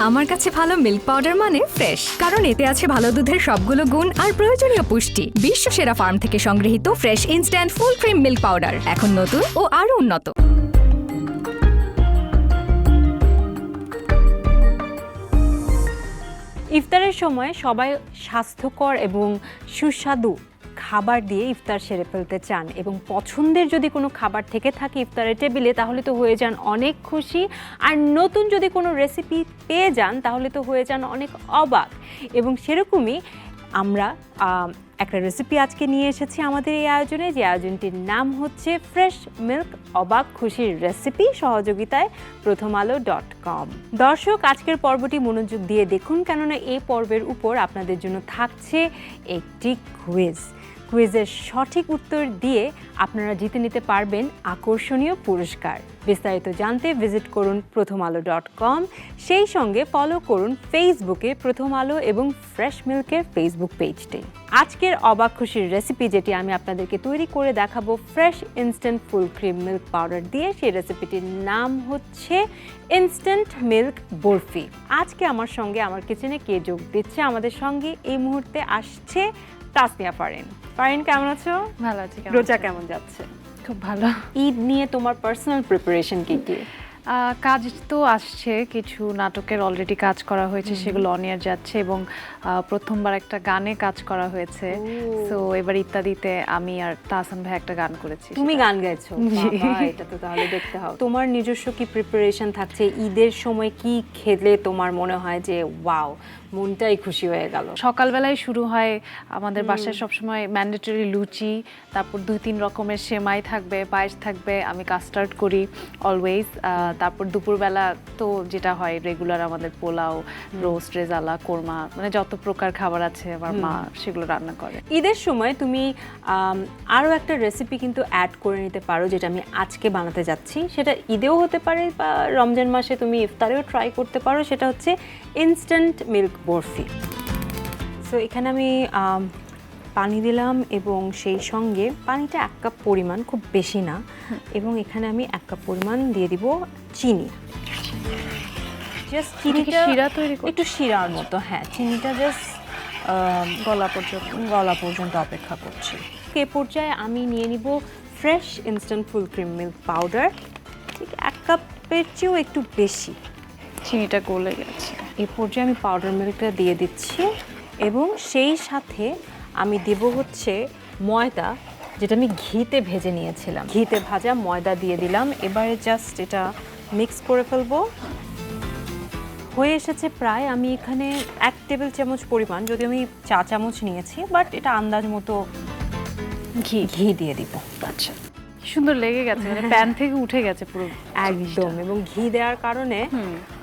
আমার কাছে ভালো মিল্ক পাউডার মানে ফ্রেশ, কারণ এতে আছে ভালো দুধের সবগুলো গুণ আর প্রয়োজনীয় পুষ্টি। বিশ্ব সেরা ফার্ম থেকে সংগৃহীত fresh instant full cream milk powder, এখন নতুন ও আরো উন্নত। ইফতারের সময় সবাই স্বাস্থ্যকর এবং সুস্বাদু খাবার দিয়ে ইফতার সেরে ফেলতে চান, এবং পছন্দের যদি কোনো খাবার থেকে থাকে ইফতারের টেবিলে তাহলে তো হয়ে যান অনেক খুশি, আর নতুন যদি কোনো রেসিপি পেয়ে যান তাহলে তো হয়ে যান অনেক অবাক। এবং সেরকমই আমরা একটা রেসিপি আজকে নিয়ে এসেছি আমাদের এই আয়োজনে, যে আয়োজনটির নাম হচ্ছে ফ্রেশ মিল্ক অবাক খুশির রেসিপি, সহযোগিতায় prothomalo.com। দর্শক, আজকের পর্বটি মনোযোগ দিয়ে দেখুন, কেননা এই পর্বের উপর আপনাদের জন্য থাকছে একটি কুইজের সঠিক উত্তর দিয়ে আপনারা জিতে নিতে পারবেন আকর্ষণীয় পুরস্কার। বিস্তারিত জানতে ভিজিট করুন prothomalo.com, সেই সঙ্গে ফলো করুন ফেসবুকে প্রথম আলো এবং ফ্রেশ মিল্কের ফেসবুক পেজটি। আজকের অবাক খুশির রেসিপি যেটি আমি আপনাদেরকে তৈরি করে দেখাবো fresh instant full cream milk powder দিয়ে, সেই রেসিপিটির নাম হচ্ছে ইনস্ট্যান্ট মিল্ক বরফি। আজকে আমার সঙ্গে আমার কিচেনে কে যোগ দিচ্ছে, আমাদের সঙ্গে এই মুহূর্তে আসছে তাসনিয়া ফারিন। ফারিন, কেমন আছো? ভালো আছি। রোজা কেমন যাচ্ছে? খুব ভালো। ঈদ নিয়ে তোমার পার্সোনাল প্রিপারেশন কি কি? কাজ তো আসছে, কিছু নাটকের অলরেডি কাজ করা হয়েছে, সেগুলো অন এয়ার যাচ্ছে, এবং প্রথমবার একটা গানে কাজ করা হয়েছে। সো এবার ইত্যাদিতে আমি আর তাহসান ভাই একটা গান করেছি। তুমি গান গাইছো? বাবা, এটা তো তাহলে দেখতে হবে। তোমার নিজস্ব কি প্রিপারেশন থাকছে? ঈদের সময় কি খেলে তোমার মনে হয় যে ওয়াও, মনটাই খুশি হয়ে গেল? সকালবেলায় শুরু হয় আমাদের বাসায় সবসময় ম্যান্ডেটরি লুচি, তারপর 2-3 রকমের সেমাই থাকবে, পায়েস থাকবে, আমি কাস্টার্ড করি অলওয়েজ। তারপর দুপুরবেলা তো যেটা হয় রেগুলার আমাদের পোলাও, রোস্ট, রেজালা, কোরমা, মানে যত প্রকার খাবার আছে আমার মা সেগুলো রান্না করে। ঈদের সময় তুমি আরও একটা রেসিপি কিন্তু অ্যাড করে নিতে পারো, যেটা আমি আজকে বানাতে যাচ্ছি। সেটা ঈদেও হতে পারে বা রমজান মাসে তুমি ইফতারেও ট্রাই করতে পারো। সেটা হচ্ছে ইনস্ট্যান্ট মিল্ক বরফি। সো এখানে আমি পানি দিলাম, এবং সেই সঙ্গে পানিটা 1 কাপ পরিমাণ, খুব বেশি না, এবং এখানে আমি 1 কাপ পরিমাণ দিয়ে দিব চিনি। জাস্ট চিনিটা শিরা তৈরি করতে, একটু শিরার মতো, হ্যাঁ, চিনিটা জাস্ট গলা পর্যন্ত অপেক্ষা করছি। এ পর্যায়ে আমি নিয়ে নিব fresh instant full cream milk powder, ঠিক 1 কাপের চেয়েও একটু বেশি। চিনিটা গলে গেছে। এই পর্যায়ে আমি পাউডার মিল্কটা দিয়ে দিচ্ছি, এবং সেই সাথে আমি দেব হচ্ছে ময়দা, যেটা আমি ঘিতে ভেজে নিয়েছিলাম। ঘিতে ভাজা ময়দা দিয়ে দিলাম। এবারে জাস্ট এটা মিক্স করে ফেলবো। হয়ে এসেছে প্রায়। আমি এখানে 1 টেবিল চামচ পরিমাণ, যদি আমি চা চামচ নিয়েছি, বাট এটা আন্দাজ মতো ঘি দিয়ে দিব। আচ্ছা, সুন্দর লেগে গেছে, মানে প্যান থেকে উঠে গেছে পুরো একদম, এবং ঘি দেওয়ার কারণে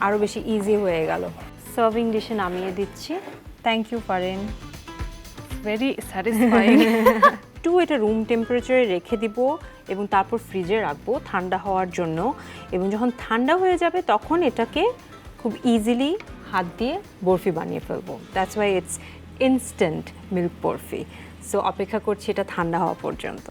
আরো বেশি ইজি হয়ে গেল। সার্ভিং ডিশে নামিয়ে দিচ্ছি। Thank you Farin, very satisfying. একটু এটা রুম টেম্পারেচারে রেখে দিব, এবং তারপর ফ্রিজে রাখবো ঠান্ডা হওয়ার জন্য। এবং যখন ঠান্ডা হয়ে যাবে তখন এটাকে খুব ইজিলি হাত দিয়ে বরফি বানিয়ে ফেলবো। That's why it's instant milk barfi. So অপেক্ষা করছি এটা ঠান্ডা হওয়া পর্যন্ত।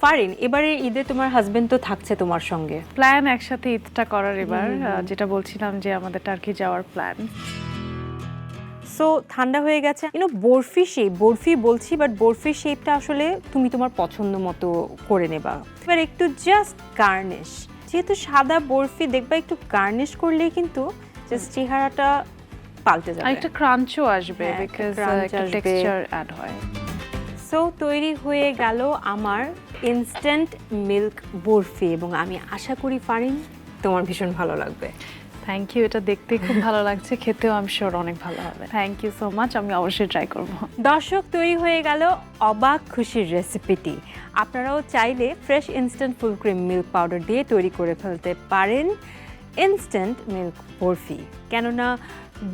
ফারিন, এবারে ঈদে তোমার হাজবেন্ড তো থাকছে তোমার সঙ্গে, প্ল্যান একসাথে ঈদটা করার। এবার যেটা বলছিলাম যে আমাদের টার্কি যাওয়ার প্ল্যান। সো ঠান্ডা হয়ে গেছে, বরফি বলছি, বাট বরফির শেপটা আসলে তুমি তোমার পছন্দ মতো করে নেবা। এবার একটু জাস্ট গার্নিশ, যেহেতু সাদা বরফি, দেখবা একটু গার্নিশ করলেই কিন্তু জাস্ট চেহারাটা পাল্টে যাবে, একটা ক্রাঞ্চও আসবে, বিকজ একটা টেক্সচার অ্যাড হয়। সো তৈরি হয়ে গেল আমার ইনস্ট্যান্ট মিল্ক বরফি, এবং আমি আশা করি ফারিন তোমার ভীষণ ভালো লাগবে। থ্যাংক ইউ, এটা দেখতে খুব ভালো লাগছে, খেতেও আমি শিওর অনেক ভালো হবে। থ্যাংক ইউ সো মাচ, আমি অবশ্যই ট্রাই করব। দর্শক, তৈরি হয়ে গেল অবাক খুশির রেসিপিটি। আপনারাও চাইলে fresh instant full cream milk powder দিয়ে তৈরি করে ফেলতে পারেন ইনস্ট্যান্ট মিল্ক বরফি। কেননা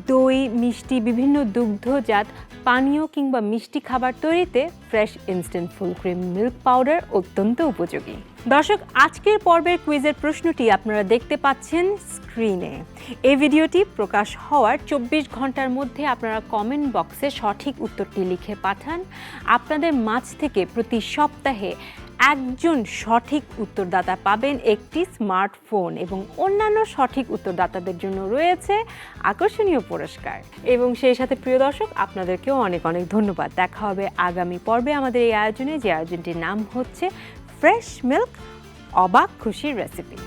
দই, মিষ্টি, বিভিন্ন দুগ্ধজাত পানীয় কিংবা মিষ্টি খাবার তৈরিতে fresh instant full cream milk powder অত্যন্ত উপযোগী। দর্শক, আজকের পর্বের কুইজের প্রশ্নটি আপনারা দেখতে পাচ্ছেন স্ক্রিনে। এই ভিডিওটি প্রকাশ হওয়ার 24 ঘন্টার মধ্যে আপনারা কমেন্ট বক্সে সঠিক উত্তরটি লিখে পাঠান। আপনাদের মাঝ থেকে প্রতি সপ্তাহে একজন সঠিক উত্তরদাতা পাবেন একটি স্মার্টফোন এবং অন্যান্য সঠিক উত্তরদাতাদের জন্য রয়েছে আকর্ষণীয় পুরস্কার। এবং সেই সাথে প্রিয় দর্শক, আপনাদেরকেও অনেক অনেক ধন্যবাদ। দেখা হবে আগামী পর্বে আমাদের এই আয়োজনে, যে আয়োজনটির নাম হচ্ছে ফ্রেশ মিল্ক অবাক খুশির রেসিপি।